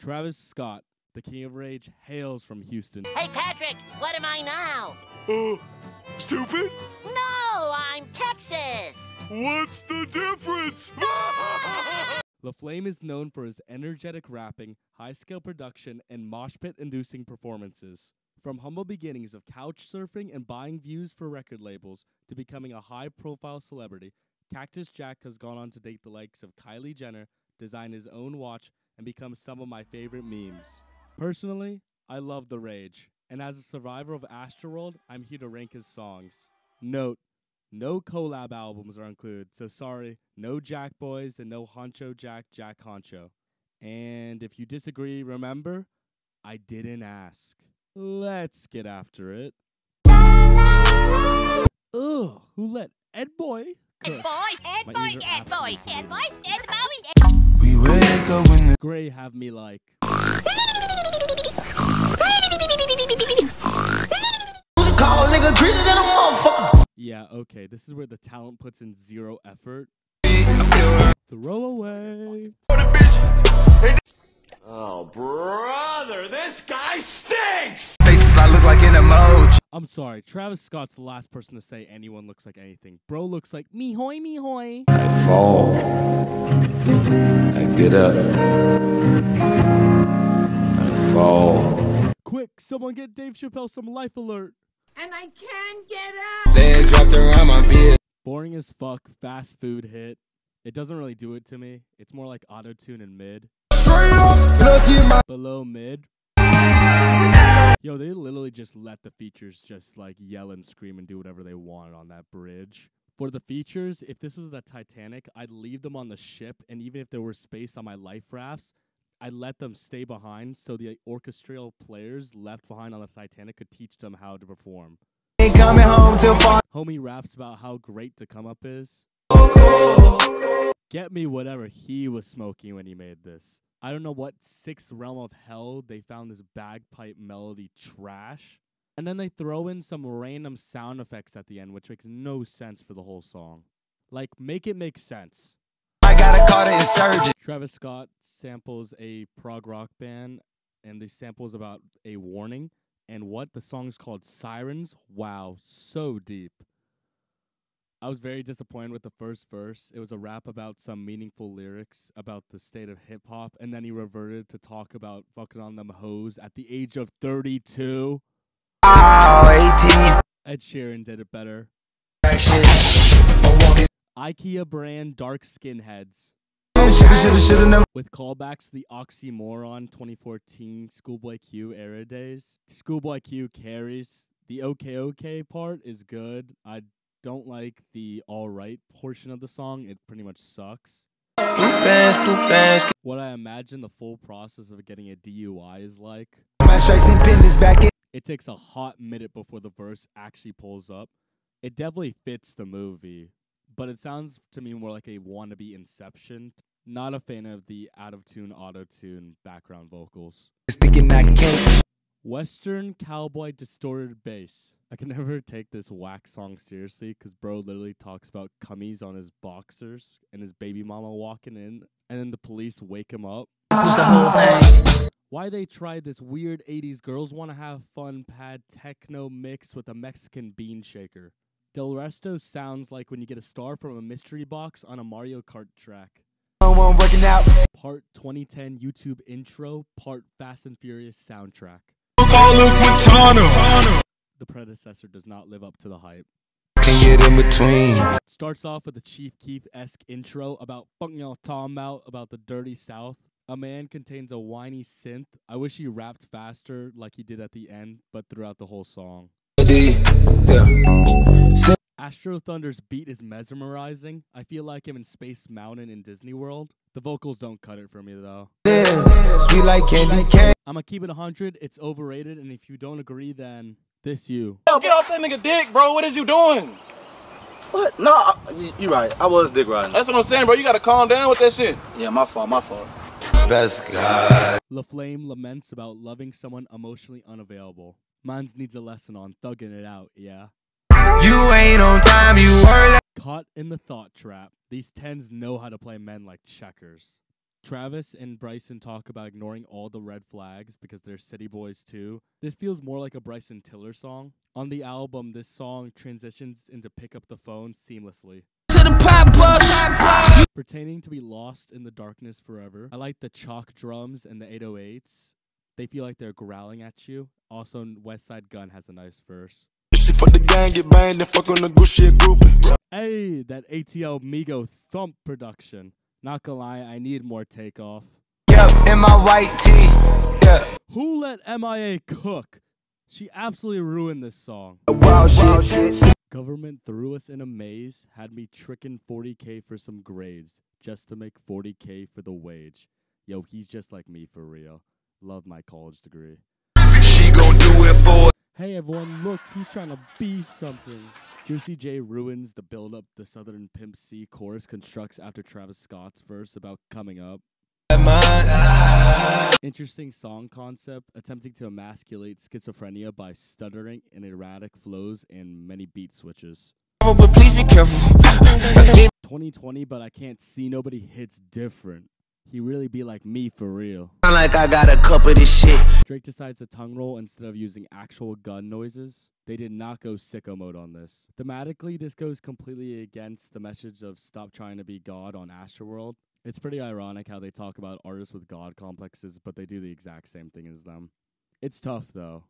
Travis Scott, the King of Rage, hails from Houston. Hey, Patrick, what am I now? Stupid? No, I'm Texas. What's the difference? LaFlame is known for his energetic rapping, high-scale production, and mosh pit-inducing performances. From humble beginnings of couch surfing and buying views for record labels to becoming a high-profile celebrity, Cactus Jack has gone on to date the likes of Kylie Jenner, design his own watch, and become some of my favorite memes. Personally, I love The Rage, and as a survivor of Astroworld, I'm here to rank his songs. Note, no collab albums are included, so sorry, no Jack Boys and no Honcho Jack Honcho. And if you disagree, remember, I didn't ask. Let's get after it. Ugh, who let Ed Boy cook? Ed Boys, Ed My Boys, ears are Ed Boys, absolutely Ed singing. Boys, Ed Boys. We wake up when the Gray have me like. call nigga treated than a motherfucker. Yeah, okay, this is where the talent puts in zero effort. Throw away. Oh, brother, this guy stinks! Faces I look like an emoji. I'm sorry, Travis Scott's the last person to say anyone looks like anything. Bro looks like me hoy, me hoy. I fall. I get up. I fall. Quick, someone get Dave Chappelle some life alert. And I can't get up. Legs wrapped around my beard. Boring as fuck, fast food hit. It doesn't really do it to me. It's more like auto-tune and mid. Straight up, look in my Below mid. Yo, they literally just let the features just like yell and scream and do whatever they wanted on that bridge. For the features, if this was the Titanic, I'd leave them on the ship, and even if there were space on my life rafts, I'd let them stay behind so the orchestral players left behind on the Titanic could teach them how to perform. ain't coming home till 5. Homie raps about how great to come up is. Get me whatever he was smoking when he made this. I don't know what sixth realm of hell they found this bagpipe melody trash. And then they throw in some random sound effects at the end, which makes no sense for the whole song. Like, make it make sense. I gotta call the insurgent. Travis Scott samples a prog rock band, and the sample is about a warning. And what? The song's called Sirens. Wow, so deep. I was very disappointed with the first verse. It was a rap about some meaningful lyrics about the state of hip-hop, and then he reverted to talk about fucking on them hoes at the age of 32. Oh, 18. Ed Sheeran did it better. That shit. I'm walking. IKEA brand dark skinheads. Shoulda never. With callbacks to the oxymoron 2014 Schoolboy Q era days. Schoolboy Q carries. The OK part is good. I don't like the alright portion of the song. It pretty much sucks. Blue bands. What I imagine the full process of getting a DUI is like. My stripes and pendants back in. It takes a hot minute before the verse actually pulls up. It definitely fits the movie, but it sounds to me more like a wannabe Inception. Not a fan of the out-of-tune, auto-tune background vocals. Thinking I can't. Western cowboy distorted bass. I can never take this whack song seriously because bro literally talks about cummies on his boxers and his baby mama walking in, and then the police wake him up. The whole thing. Why they tried this weird 80s girls want to have fun pad techno mix with a Mexican bean shaker. Del Resto sounds like when you get a star from a mystery box on a Mario Kart track. I'm working out. Part 2010 YouTube intro, part Fast and Furious soundtrack. The predecessor does not live up to the hype. Can get in between. Starts off with a Chief Keef-esque intro about fucking y'all talking about the dirty South. A man contains a whiny synth. I wish he rapped faster like he did at the end, but throughout the whole song. Astro Thunder's beat is mesmerizing. I feel like him in Space Mountain in Disney World. The vocals don't cut it for me though. Sweet like candy cane. I'm gonna keep it 100. It's overrated, and if you don't agree, then this you. Yo, get off that nigga dick, bro. What is you doing? What? No, you right. I was dick riding. That's what I'm saying, bro. You gotta calm down with that shit. Yeah, my fault. Best guy. LaFlame laments about loving someone emotionally unavailable. Mines needs a lesson on thugging it out, yeah. You ain't on time, you heard that. Caught in the thought trap. These 10s know how to play men like checkers. Travis and Bryson talk about ignoring all the red flags because they're city boys too. This feels more like a Bryson Tiller song. On the album, this song transitions into Pick Up the Phone seamlessly. Pertaining to be lost in the darkness forever. I like the chalk drums and the 808s. They feel like they're growling at you. Also, West Side Gun has a nice verse. Hey, that ATL Migo thump production. Not gonna lie, I need more takeoff. In my white tee. Yeah. Who let MIA cook? She absolutely ruined this song. Wow, shit. Government threw us in a maze, had me tricking 40K for some grades, just to make 40K for the wage. Yo, he's just like me for real. Love my college degree. She gon' do it for. Hey everyone, look, he's trying to be something. Juicy J ruins the build-up the Southern Pimp C chorus constructs after Travis Scott's verse about coming up. Interesting song concept, attempting to emasculate schizophrenia by stuttering in erratic flows and many beat switches. Please be careful. 2020, but I can't see nobody hits different. He really be like me for real. Like I got a cup of this shit. Drake decides to tongue roll instead of using actual gun noises. They did not go sicko mode on this. Thematically, this goes completely against the message of stop trying to be God on Astroworld. It's pretty ironic how they talk about artists with God complexes, but they do the exact same thing as them. It's tough, though.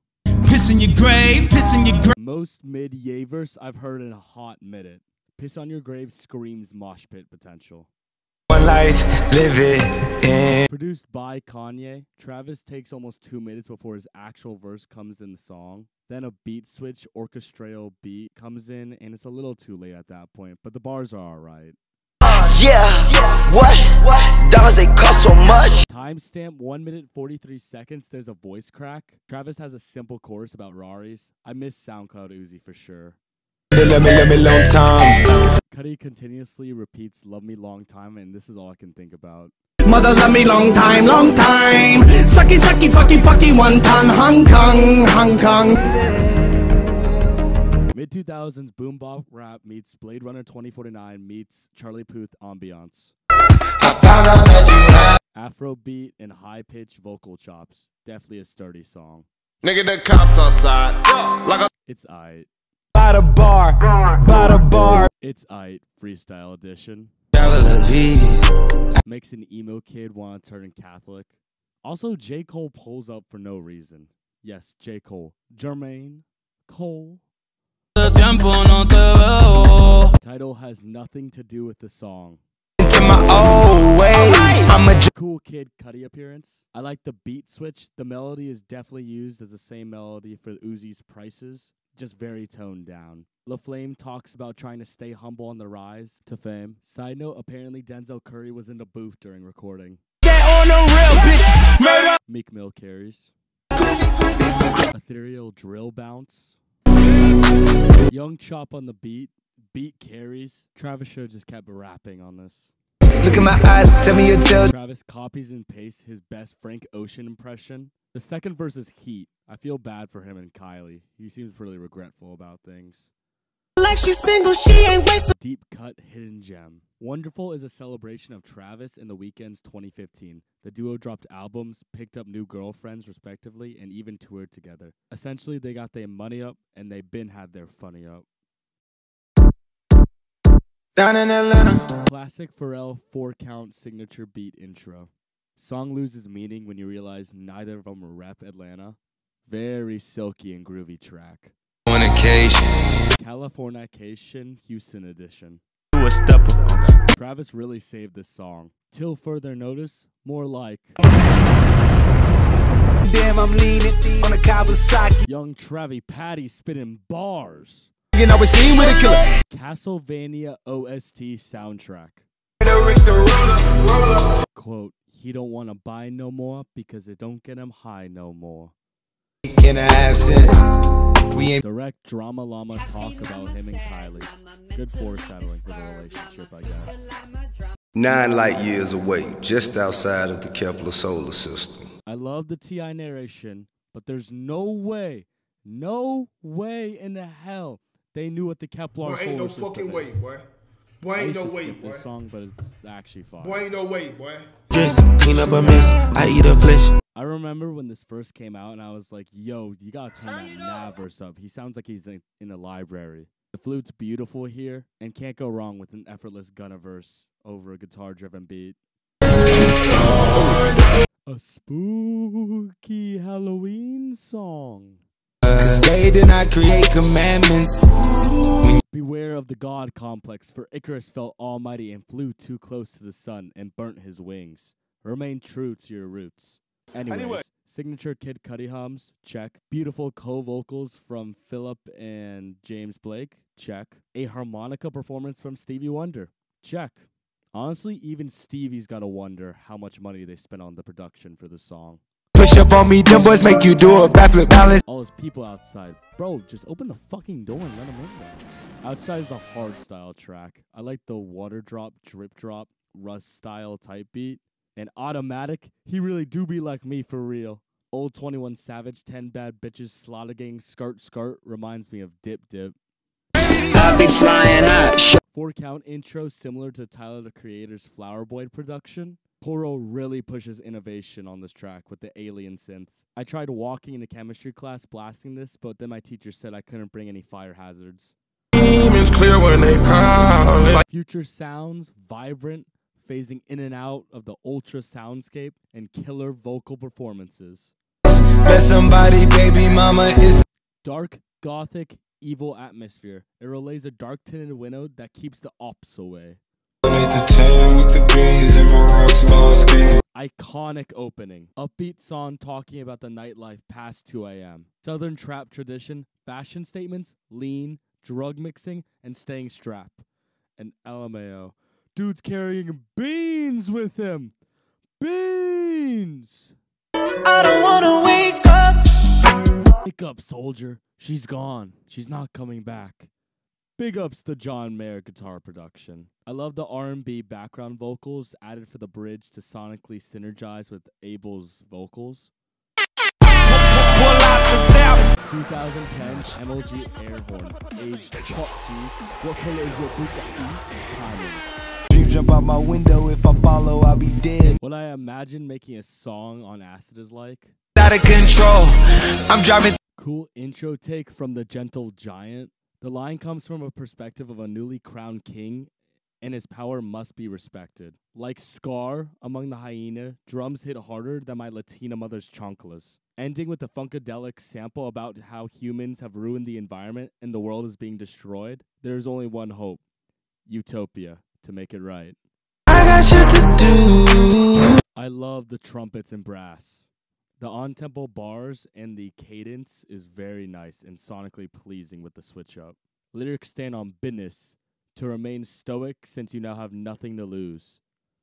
Piss in your grave, piss in your grave. Most mid-yay verse I've heard in a hot minute. Piss on your grave screams mosh pit potential. One life, live it in. Produced by Kanye, Travis takes almost 2 minutes before his actual verse comes in the song. Then a beat switch orchestral beat comes in, and it's a little too late at that point, but the bars are alright. Yeah, what? Dollars they cost so much. Timestamp 1 minute 43 seconds. There's a voice crack. Travis has a simple chorus about Raris. I miss SoundCloud Uzi for sure. Love me long time. Cuddy continuously repeats "Love me long time," and this is all I can think about. Mother love me long time, long time. Sucky, sucky, fucky, fucky, one time. Hong Kong, Hong Kong. Mid-2000s boom bop rap meets Blade Runner 2049 meets Charlie Puth ambiance. Afro beat and high-pitched vocal chops. Definitely a sturdy song. Nigga, the cops outside. Like a It's aight. by the bar. It's aight. Freestyle edition. Makes an emo kid want to turn Catholic. Also, J. Cole pulls up for no reason. Yes, J. Cole. Jermaine Cole. Title has nothing to do with the song. To my old ways. I'm a Cool Kid Cudi appearance. I like the beat switch. The melody is definitely used as the same melody for Uzi's Prices, just very toned down. LaFlame talks about trying to stay humble on the rise to fame. Side note, apparently Denzel Curry was in the booth during recording. on no real bitch. Murder. Meek Mill carries. Ethereal drill bounce. Young Chop on the beat. Beat carries. Travis should have just kept rapping on this. Look in my eyes, tell me your tale. Travis copies and pastes his best Frank Ocean impression. The second verse is heat. I feel bad for him and Kylie. He seems really regretful about things. Like she's single, she ain't wasted. Deep cut hidden gem. Wonderful is a celebration of Travis and The Weeknd's 2015. The duo dropped albums, picked up new girlfriends respectively, and even toured together. Essentially, they got their money up, and they been had their funny up. Down in Atlanta. Classic Pharrell 4-count signature beat intro. Song loses meaning when you realize neither of them rep Atlanta. Very silky and groovy track. Californication, Houston edition. Travis really saved this song. Till further notice, more like. Damn, I'm leaning on a Kawasaki. Young Travi Patty spitting bars. You know, it's seen with a killer. Castlevania OST soundtrack. Quote, he don't want to buy no more because it don't get him high no more. In a half sense, we ain't. Direct drama llama talk about him and Kylie. Good foreshadowing for the relationship, I guess. 9 light years away, just outside of the Kepler solar system. I love the T.I. narration, but there's no way in the hell they knew what the Kepler solar system is. Ain't no fucking way, boy. Boy, I ain't used no to way, skip boy. this song, but it's actually fire. Boy, ain't no way, boy. Dress, clean up a mess, I eat a flesh. I remember when this first came out, and I was like, yo, you gotta turn that Nav verse up. He sounds like he's in a library. The flute's beautiful here, and can't go wrong with an effortless gunna verse over a guitar-driven beat. A spooky Halloween song. 'Cause they did not create commandments. Beware of the god complex, for Icarus felt almighty and flew too close to the sun and burnt his wings. Remain true to your roots. Anyways, signature Kid Cudi hums, check. Beautiful co-vocals from Philip and James Blake, check. A harmonica performance from Stevie Wonder, check. Honestly, even Stevie's gotta wonder how much money they spent on the production for this song. Push up on me, them boys make you do a backflip balance. All those people outside. Bro, just open the fucking door and let them in there. Outside is a hard style track. I like the water drop, drip drop, Rust style type beat. And Automatic, he really do be like me for real. Old 21 Savage, 10 Bad Bitches, Slaughter Gang, Skirt Skirt reminds me of Dip Dip. I be flying high. 4-count intro similar to Tyler the Creator's Flower Boy production. Poro really pushes innovation on this track with the alien synths. I tried walking into chemistry class blasting this, but then my teacher said I couldn't bring any fire hazards. Demons clear when they come. Future sounds, vibrant, phasing in and out of the ultra soundscape, and killer vocal performances. Let somebody, baby mama is Dark, gothic, evil atmosphere. It relays a dark tinted window that keeps the ops away. Iconic opening. Upbeat song talking about the nightlife past 2 a.m. Southern trap tradition, fashion statements, lean, drug mixing, and staying strapped. And LMAO. Dude's carrying beans with him. Beans! I don't wanna wake up. Wake up, soldier. She's gone. She's not coming back. Big ups to John Mayer guitar production. I love the R&B background vocals added for the bridge to sonically synergize with Abel's vocals. 2010 MLG air horn. Aged Top G. What color is your Bugatti? Timing. Dreams jump out my window. If I follow, I'll be dead. What I imagine making a song on acid is like. Out of control. I'm driving. Cool intro take from the Gentle Giant. The line comes from a perspective of a newly crowned king, and his power must be respected. Like Scar among the hyena, drums hit harder than my Latina mother's chanclas. Ending with a funkadelic sample about how humans have ruined the environment and the world is being destroyed, there is only one hope. Utopia, to make it right. I got shit to do. I love the trumpets and brass. The on-tempo bars and the cadence is very nice and sonically pleasing with the switch up. Lyrics stand on business, to remain stoic since you now have nothing to lose.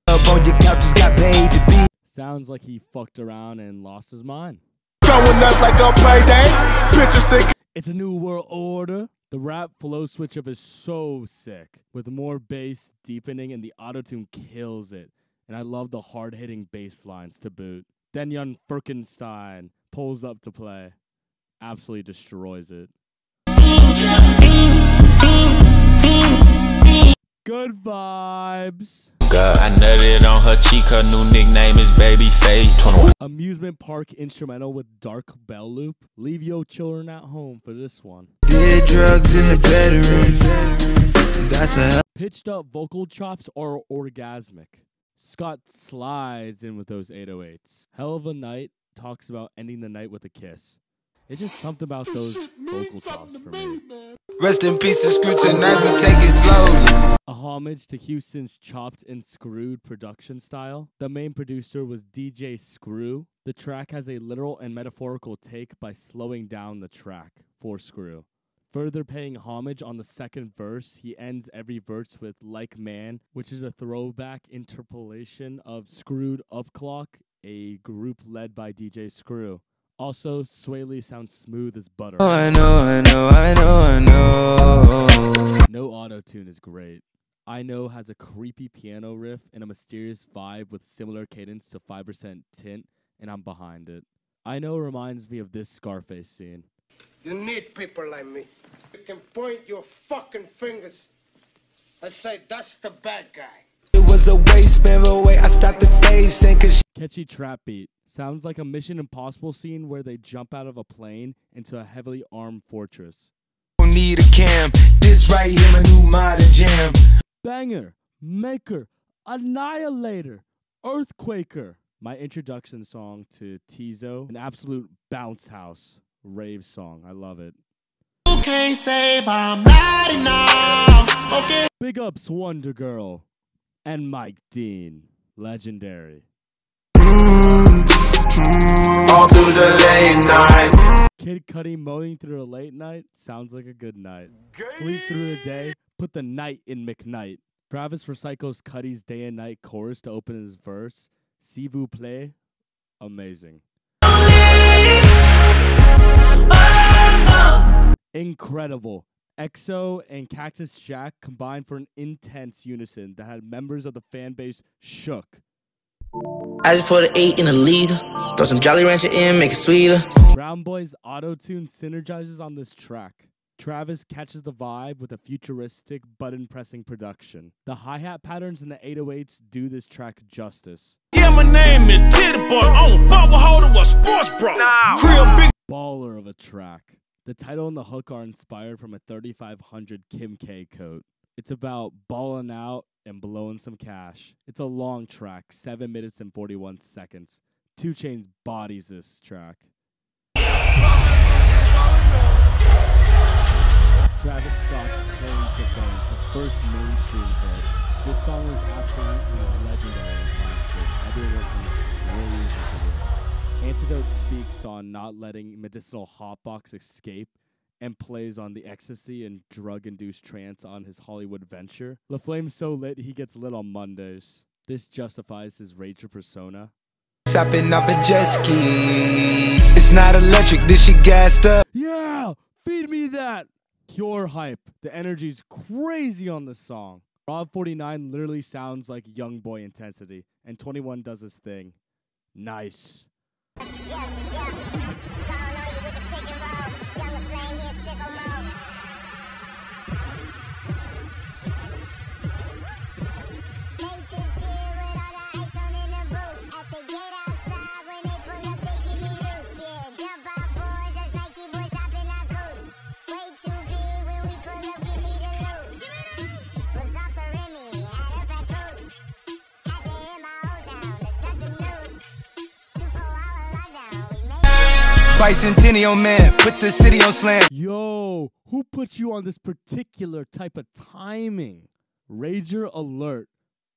Up on your couch, just got paid to be. Sounds like he fucked around and lost his mind. Throwing us like a payday. Bitches think It's a new world order. The rap flow switch up is so sick, with more bass deepening and the autotune kills it. And I love the hard-hitting bass lines to boot. Then young Firkenstein pulls up to play. Absolutely destroys it. Good vibes. I nutted on her cheek, her new nickname is Babyface. Amusement park instrumental with dark bell loop. Leave your children at home for this one. Did drugs in the bedroom. That's a Pitched up vocal chops are orgasmic. Scott slides in with those 808s. Hell of a Night talks about ending the night with a kiss. It's just something about those vocal chops for me. Rest in peace to Screw, tonight we take it slow. A homage to Houston's chopped and screwed production style. The main producer was DJ Screw. The track has a literal and metaphorical take by slowing down the track for Screw. Further paying homage on the second verse, he ends every verse with Like Man, which is a throwback interpolation of Screwed Up Clock, a group led by DJ Screw. Also, Sway Lee sounds smooth as butter. Oh, I know. No auto-tune is great. I Know has a creepy piano riff and a mysterious vibe with similar cadence to 5% Tint, and I'm behind it. I Know reminds me of this Scarface scene. you need people like me. You can point your fucking fingers Let's say that's the bad guy. It was a waste, man, but wait, I stopped the facing cause Catchy trap beat. Sounds like a Mission Impossible scene where they jump out of a plane into a heavily armed fortress. don't need a cam. This right here, my new modern jam. Banger, maker, annihilator, earthquaker. My introduction song to Tizo, an absolute bounce house rave song. I love it. You can't save, I'm not enough. Smoking. Big ups Wonder Girl and Mike Dean. Legendary. All through the late night. Kid Cudi mowing through a late night sounds like a good night. Sleep through the day, put the night in McKnight. Travis recycles Cudi's day and night chorus to open his verse. S'il vous plaît, amazing. Incredible. EXO and Cactus Jack combined for an intense unison that had members of the fan base shook. I just put an 8 in the lead. Throw some Jolly Rancher in, make it sweeter. Brown Boy's auto-tune synergizes on this track. Travis catches the vibe with a futuristic button-pressing production. The hi-hat patterns in the 808s do this track justice. Yeah, my name is Titty Boy. I'm forward holder with sports bro. Big baller of a track. The title and the hook are inspired from a 3500 Kim K coat. It's about balling out and blowing some cash. It's a long track, 7 minutes and 41 seconds. 2 Chainz bodies this track. Travis Scott's Claim to Fame, his first mainstream hit. This song was absolutely legendary in concert. Everyone was really into this. Antidote speaks on not letting medicinal hotbox escape and plays on the ecstasy and drug-induced trance on his Hollywood venture. LaFlame's so lit, he gets lit on Mondays. This justifies his Rager persona. Sopping up a jet ski. It's not electric, this shit gassed up. Yeah, feed me that. Pure hype. The energy's crazy on this song. Rob 49 literally sounds like young boy intensity, and 21 does his thing. Nice. Bicentennial man, put the city on slam. Yo, who put you on this particular type of timing? Rager alert.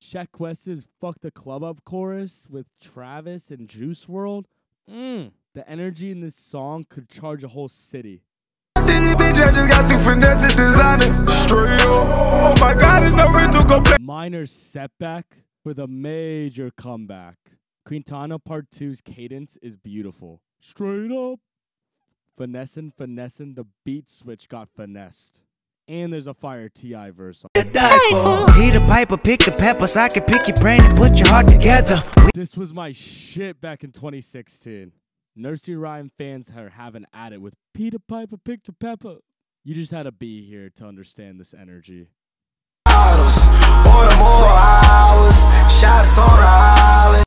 Sheck West's Fuck the Club Up chorus with Travis and Juice WRLD. The energy in this song could charge a whole city. Minor setback for the major comeback. Quintana Part 2's cadence is beautiful. Straight up. Finessing, the beat switch got finessed. And there's a fire T.I. verse. Peter Piper, pick the peppers. I can pick your brain and put your heart together. This was my shit back in 2016. Nursery Rhyme fans are having at it with Peter Piper, pick the pepper. You just had to be here to understand this energy.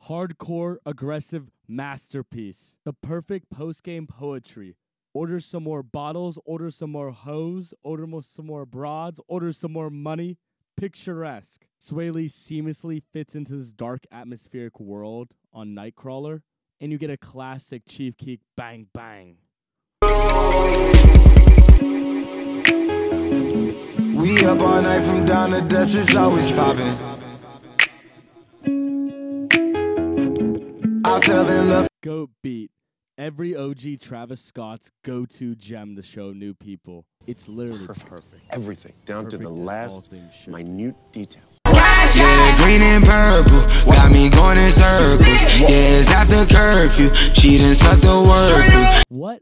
Hardcore, aggressive masterpiece. The perfect post-game poetry. Order some more bottles, order some more hoes, order some more broads, order some more money. Picturesque. Sway Lee seamlessly fits into this dark atmospheric world on Nightcrawler, and you get a classic Chief Keef bang bang. We up all night from dawn to dusk, it's always popping. I fell in love. Goat beat. Every OG Travis Scott's go-to gem to show new people. It's literally perfect. Everything, down perfect to the last minute details. Yeah, green and purple, got me going in circles. Yeah, it's after curfew, she done sucked the word. What?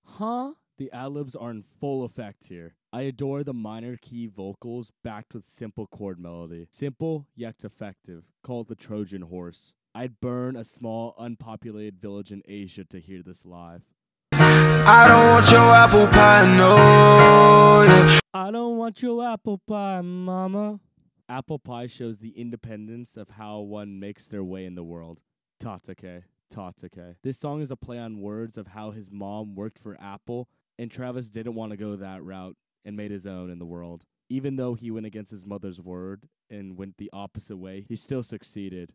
Huh? The ad-libs are in full effect here. I adore the minor key vocals backed with simple chord melody. Simple, yet effective. Called the Trojan Horse. I'd burn a small, unpopulated village in Asia to hear this live. I don't want your apple pie, no. I don't want your apple pie, mama. Apple Pie shows the independence of how one makes their way in the world. Tatake, tatake. This song is a play on words of how his mom worked for Apple, and Travis didn't want to go that route and made his own in the world. Even though he went against his mother's word and went the opposite way, he still succeeded.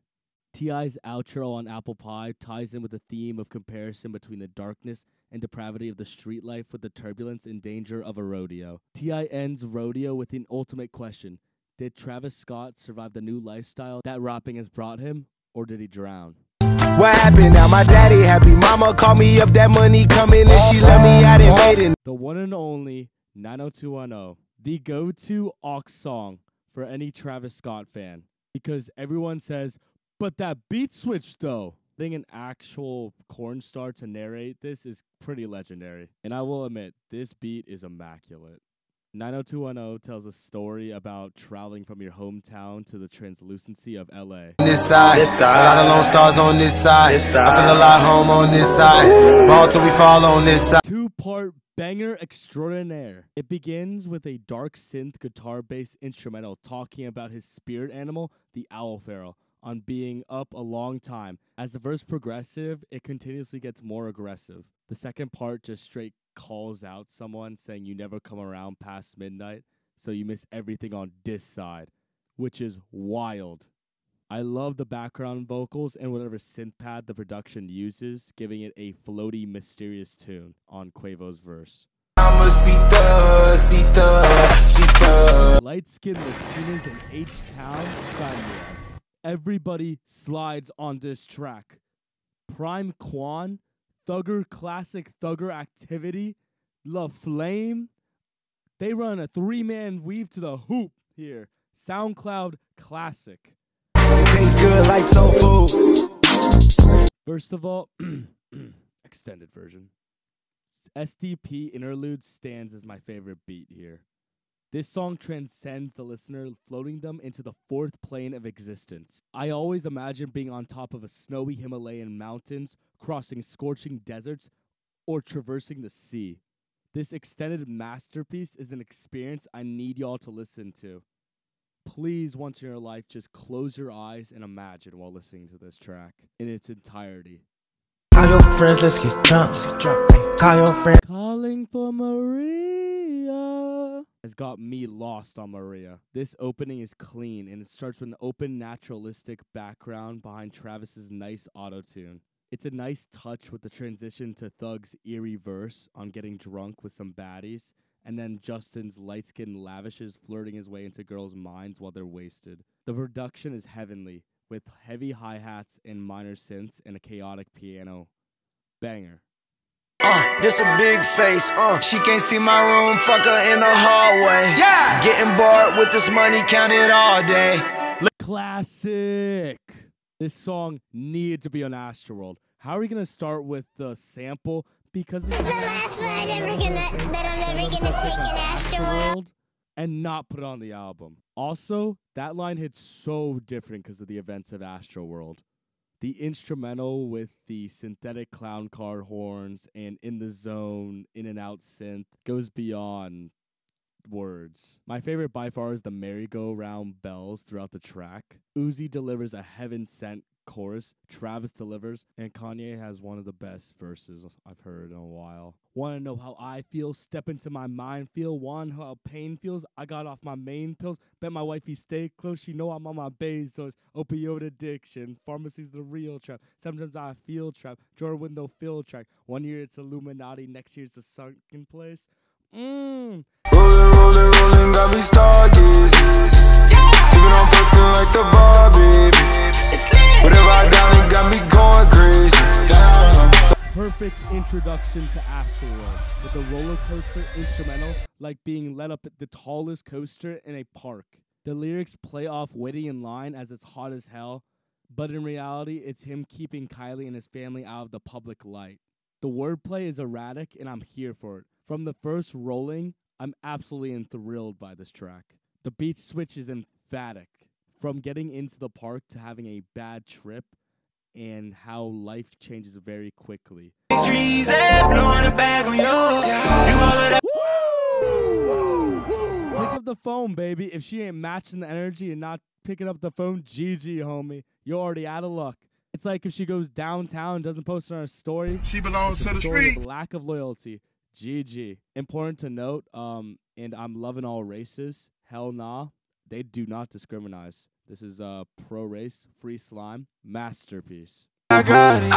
T.I.'s outro on Apple Pie ties in with the theme of comparison between the darkness and depravity of the street life with the turbulence and danger of a rodeo. T.I. ends Rodeo with an ultimate question. Did Travis Scott survive the new lifestyle that rapping has brought him, or did he drown? What happened? Now my daddy happy. Mama called me up, that money coming, and she let me out and made it. The one and only 90210. The go-to aux song for any Travis Scott fan. Because everyone says, but that beat switch though. Getting an actual cornstar to narrate this is pretty legendary. And I will admit, this beat is immaculate. 90210 tells a story about traveling from your hometown to the translucency of LA. This side, a lot of lone stars on this side. I feel a lot home on this side. Ball till we fall on this side. Two-part banger extraordinaire. It begins with a dark synth guitar-based instrumental talking about his spirit animal, the Owl Pharaoh, on being up a long time. As the verse progressive, it continuously gets more aggressive. The second part just straight calls out someone saying you never come around past midnight, so you miss everything on this side, which is wild. I love the background vocals and whatever synth pad the production uses, giving it a floaty, mysterious tune on Quavo's verse. Light-skinned Latinas in H-Town, sign me up. Everybody slides on this track. Prime Quan, Thugger Classic, Thugger Activity, La Flame. They run a 3-man weave to the hoop here. SoundCloud Classic. Tastes good like soul food. First of all, extended version. SDP Interlude stands as my favorite beat here. This song transcends the listener, floating them into the fourth plane of existence. I always imagine being on top of a snowy Himalayan mountains, crossing scorching deserts, or traversing the sea. This extended masterpiece is an experience I need y'all to listen to. Please, once in your life, just close your eyes and imagine while listening to this track in its entirety. Call your friends, let's get drunk. Call your friend. Calling for Maria has got me lost on Maria. This opening is clean, and it starts with an open, naturalistic background behind Travis's nice auto-tune. It's a nice touch with the transition to Thug's eerie verse on getting drunk with some baddies, and then Justin's light-skinned lavishes flirting his way into girls' minds while they're wasted. The production is heavenly, with heavy hi-hats and minor synths and a chaotic piano. Banger. This a big face, she can't see my room, fuck her in the hallway. Yeah! Getting bored with this money, count it all day. Classic! This song needed to be on Astroworld. How are we gonna start with the sample? Because it's the last one I'm never gonna take in Astroworld and not put it on the album. Also, that line hits so different because of the events of Astroworld. The instrumental with the synthetic clown car horns and in the zone, in and out synth goes beyond words. My favorite by far is the merry-go-round bells throughout the track. Uzi delivers a heaven-sent chorus, Travis delivers, and Kanye has one of the best verses I've heard in a while. Wanna know how I feel? Step into my mind, feel one how pain feels. I got off my main pills, bet my wifey stay close. She know I'm on my base, so it's opioid addiction. Pharmacy's the real trap. Sometimes I feel trapped. Jordan window field track. 1 year it's Illuminati, next year it's a sunken place. Rolling, got me stargazing. Sipping on perfume like the bar, baby. Whatever I done, it got me going crazy. Perfect introduction to Astroworld with a roller coaster instrumental like being led up at the tallest coaster in a park. The lyrics play off witty in line as it's hot as hell, but in reality, it's him keeping Kylie and his family out of the public light. The wordplay is erratic, and I'm here for it. From the first rolling, I'm absolutely enthralled by this track. The beat switch is emphatic. From getting into the park to having a bad trip, and how life changes very quickly. Trees blowing a bag on you. Pick up the the phone, baby. If she ain't matching the energy and not picking up the phone, GG, homie. You're already out of luck. It's like if she goes downtown and doesn't post on her story. She belongs to the street. Lack of loyalty. GG. Important to note, and I'm loving all races. Hell nah. They do not discriminate. This is pro-race, free slime, masterpiece. I got it.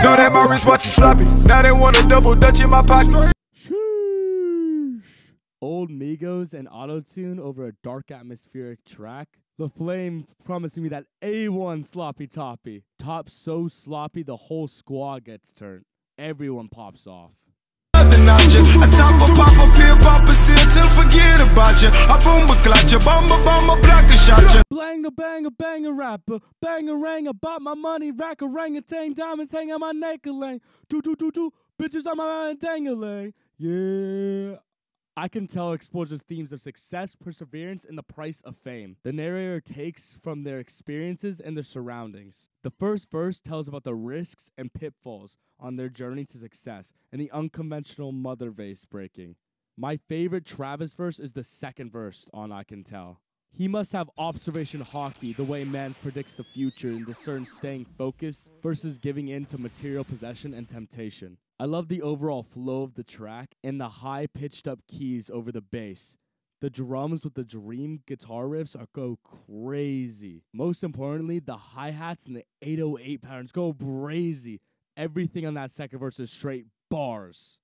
Know that my wrist watch you sloppy. Now they want a double dutch in my pocket. Sheesh. Old Migos and auto-tune over a dark atmospheric track. The Flame promising me that A1 sloppy toppy. Top so sloppy the whole squad gets turned. Everyone pops off. A top of pop a pill pop a seal till forget about you. A boom a clutch, a bomb a block a shot you. Blang a bang a bang a rapper. Bang a rang about my money. Rack a orangutan. Diamonds hang on my neck a lang. Do. Bitches on my dang-a-lang. Yeah. I can tell explores themes of success, perseverance, and the price of fame. The narrator takes from their experiences and their surroundings. The first verse tells about the risks and pitfalls on their journey to success and the unconventional mother vase breaking. My favorite Travis verse is the second verse on I Can Tell. He must have observation hockey, the way man predicts the future and discerns staying focused versus giving in to material possession and temptation. I love the overall flow of the track and the high pitched up keys over the bass. The drums with the dream guitar riffs go crazy. Most importantly, the hi-hats and the 808 patterns go crazy. Everything on that second verse is straight bars.